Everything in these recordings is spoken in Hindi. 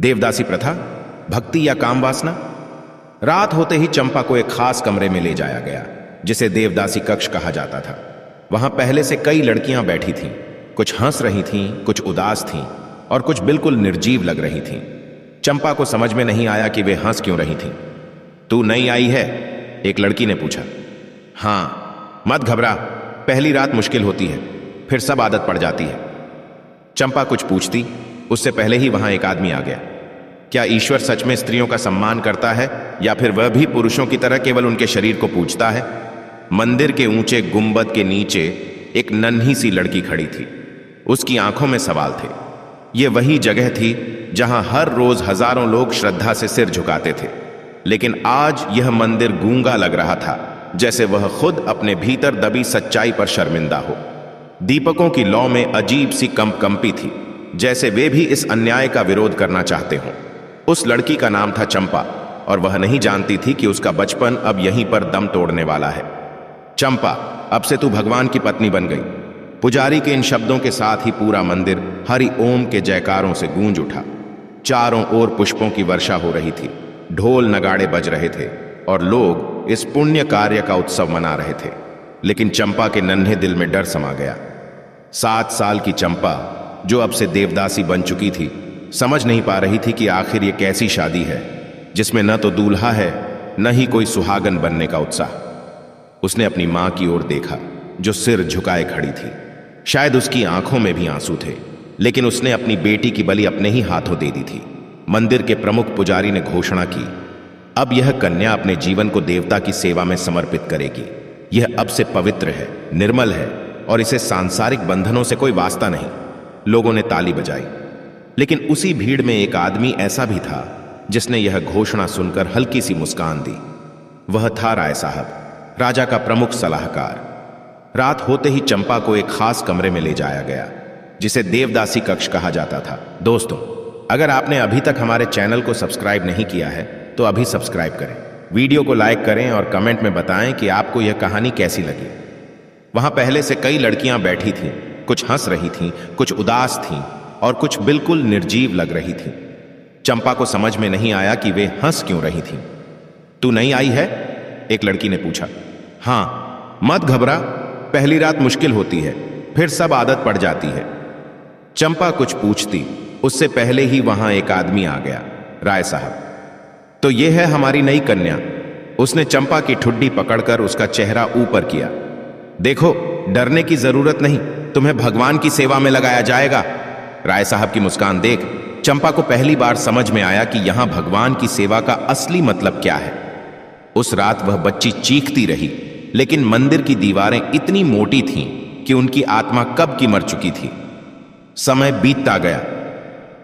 देवदासी प्रथा, भक्ति या काम वासना। रात होते ही चंपा को एक खास कमरे में ले जाया गया जिसे देवदासी कक्ष कहा जाता था। वहां पहले से कई लड़कियां बैठी थीं। कुछ हंस रही थीं, कुछ उदास थीं और कुछ बिल्कुल निर्जीव लग रही थीं। चंपा को समझ में नहीं आया कि वे हंस क्यों रही थीं। तू नई आई है? एक लड़की ने पूछा। हाँ, मत घबरा, पहली रात मुश्किल होती है, फिर सब आदत पड़ जाती है। चंपा कुछ पूछती उससे पहले ही वहां एक आदमी आ गया। क्या ईश्वर सच में स्त्रियों का सम्मान करता है या फिर वह भी पुरुषों की तरह केवल उनके शरीर को पूजता है? मंदिर के ऊंचे गुंबद के नीचे एक नन्ही सी लड़की खड़ी थी। उसकी आंखों में सवाल थे। यह वही जगह थी जहां हर रोज हजारों लोग श्रद्धा से सिर झुकाते थे, लेकिन आज यह मंदिर गूंगा लग रहा था, जैसे वह खुद अपने भीतर दबी सच्चाई पर शर्मिंदा हो। दीपकों की लौ में अजीब सी कंपी थी, जैसे वे भी इस अन्याय का विरोध करना चाहते हों। उस लड़की का नाम था चंपा और वह नहीं जानती थी कि उसका बचपन अब यहीं पर दम तोड़ने वाला है। चंपा, अब से तू भगवान की पत्नी बन गई। पुजारी के इन शब्दों के साथ ही पूरा मंदिर हरि ओम के जयकारों से गूंज उठा। चारों ओर पुष्पों की वर्षा हो रही थी, ढोल नगाड़े बज रहे थे और लोग इस पुण्य कार्य का उत्सव मना रहे थे। लेकिन चंपा के नन्हे दिल में डर समा गया। 7 साल की चंपा, जो अब से देवदासी बन चुकी थी, समझ नहीं पा रही थी कि आखिर ये कैसी शादी है जिसमें न तो दूल्हा है न ही कोई सुहागन बनने का उत्साह। उसने अपनी मां की ओर देखा जो सिर झुकाए खड़ी थी। शायद उसकी आंखों में भी आंसू थे, लेकिन उसने अपनी बेटी की बलि अपने ही हाथों दे दी थी। मंदिर के प्रमुख पुजारी ने घोषणा की, अब यह कन्या अपने जीवन को देवता की सेवा में समर्पित करेगी। यह अब से पवित्र है, निर्मल है और इसे सांसारिक बंधनों से कोई वास्ता नहीं। लोगों ने ताली बजाई, लेकिन उसी भीड़ में एक आदमी ऐसा भी था जिसने यह घोषणा सुनकर हल्की सी मुस्कान दी। वह था राय साहब, राजा का प्रमुख सलाहकार। रात होते ही चंपा को एक खास कमरे में ले जाया गया जिसे देवदासी कक्ष कहा जाता था। दोस्तों, अगर आपने अभी तक हमारे चैनल को सब्सक्राइब नहीं किया है तो अभी सब्सक्राइब करें, वीडियो को लाइक करें और कमेंट में बताएं कि आपको यह कहानी कैसी लगी। वहां पहले से कई लड़कियां बैठी थीं। कुछ हंस रही थीं, कुछ उदास थीं और कुछ बिल्कुल निर्जीव लग रही थीं। चंपा को समझ में नहीं आया कि वे हंस क्यों रही थीं। तू नई आई है? एक लड़की ने पूछा। हाँ, मत घबरा, पहली रात मुश्किल होती है, फिर सब आदत पड़ जाती है। चंपा कुछ पूछती उससे पहले ही वहां एक आदमी आ गया। राय साहब, तो ये है हमारी नई कन्या। उसने चंपा की ठुड्डी पकड़कर उसका चेहरा ऊपर किया। देखो, डरने की जरूरत नहीं, तुम्हें भगवान की सेवा में लगाया जाएगा। राय साहब की मुस्कान देख चंपा को पहली बार समझ में आया कि यहां भगवान की सेवा का असली मतलब क्या है। उस रात वह बच्ची चीखती रही, लेकिन मंदिर की दीवारें इतनी मोटी थीं कि उनकी आत्मा कब की मर चुकी थी। समय बीतता गया।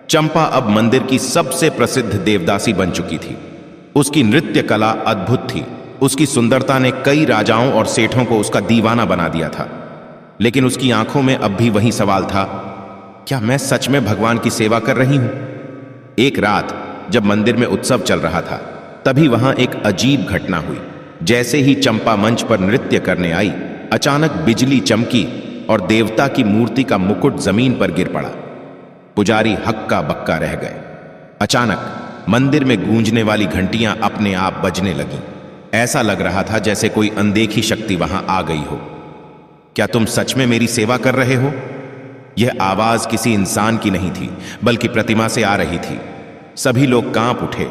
चंपा अब मंदिर की सबसे प्रसिद्ध देवदासी बन चुकी थी। उसकी नृत्य कला अद्भुत थी। उसकी सुंदरता ने कई राजाओं और सेठों को उसका दीवाना बना दिया था। लेकिन उसकी आंखों में अब भी वही सवाल था, क्या मैं सच में भगवान की सेवा कर रही हूं? एक रात जब मंदिर में उत्सव चल रहा था, तभी वहां एक अजीब घटना हुई। जैसे ही चंपा मंच पर नृत्य करने आई, अचानक बिजली चमकी और देवता की मूर्ति का मुकुट जमीन पर गिर पड़ा। पुजारी हक्का बक्का रह गए। अचानक मंदिर में गूंजने वाली घंटियां अपने आप बजने लगीं। ऐसा लग रहा था जैसे कोई अनदेखी शक्ति वहां आ गई हो। क्या तुम सच में मेरी सेवा कर रहे हो? यह आवाज किसी इंसान की नहीं थी, बल्कि प्रतिमा से आ रही थी। सभी लोग कांप उठे।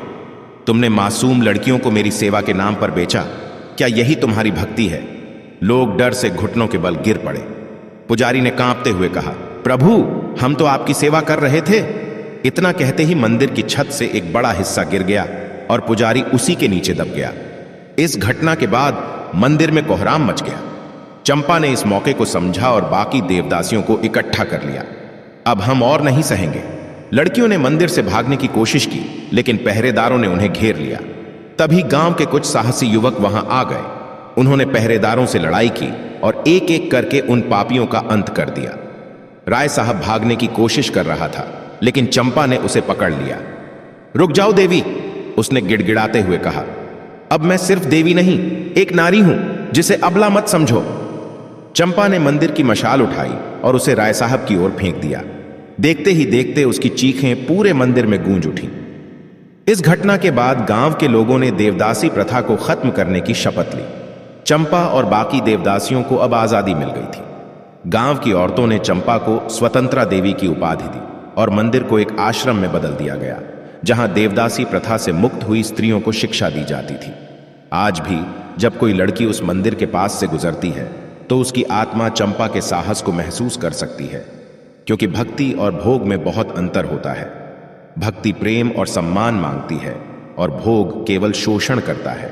तुमने मासूम लड़कियों को मेरी सेवा के नाम पर बेचा, क्या यही तुम्हारी भक्ति है? लोग डर से घुटनों के बल गिर पड़े। पुजारी ने कांपते हुए कहा, प्रभु, हम तो आपकी सेवा कर रहे थे। इतना कहते ही मंदिर की छत से एक बड़ा हिस्सा गिर गया और पुजारी उसी के नीचे दब गया। इस घटना के बाद मंदिर में कोहराम मच गया। चंपा ने इस मौके को समझा और बाकी देवदासियों को इकट्ठा कर लिया। अब हम और नहीं सहेंगे। लड़कियों ने मंदिर से भागने की कोशिश की, लेकिन पहरेदारों ने उन्हें घेर लिया। तभी गांव के कुछ साहसी युवक वहां आ गए। उन्होंने पहरेदारों से लड़ाई की और एक एक करके उन पापियों का अंत कर दिया। राय साहब भागने की कोशिश कर रहा था, लेकिन चंपा ने उसे पकड़ लिया। रुक जाओ देवी, उसने गिड़गिड़ाते हुए कहा। अब मैं सिर्फ देवी नहीं, एक नारी हूं, जिसे अबला मत समझो। चंपा ने मंदिर की मशाल उठाई और उसे राय साहब की ओर फेंक दिया। देखते ही देखते उसकी चीखें पूरे मंदिर में गूंज उठीं। इस घटना के बाद गांव के लोगों ने देवदासी प्रथा को खत्म करने की शपथ ली। चंपा और बाकी देवदासियों को अब आजादी मिल गई थी। गांव की औरतों ने चंपा को स्वतंत्रा देवी की उपाधि दी और मंदिर को एक आश्रम में बदल दिया गया, जहां देवदासी प्रथा से मुक्त हुई स्त्रियों को शिक्षा दी जाती थी। आज भी जब कोई लड़की उस मंदिर के पास से गुजरती है तो उसकी आत्मा चंपा के साहस को महसूस कर सकती है, क्योंकि भक्ति और भोग में बहुत अंतर होता है। भक्ति प्रेम और सम्मान मांगती है और भोग केवल शोषण करता है।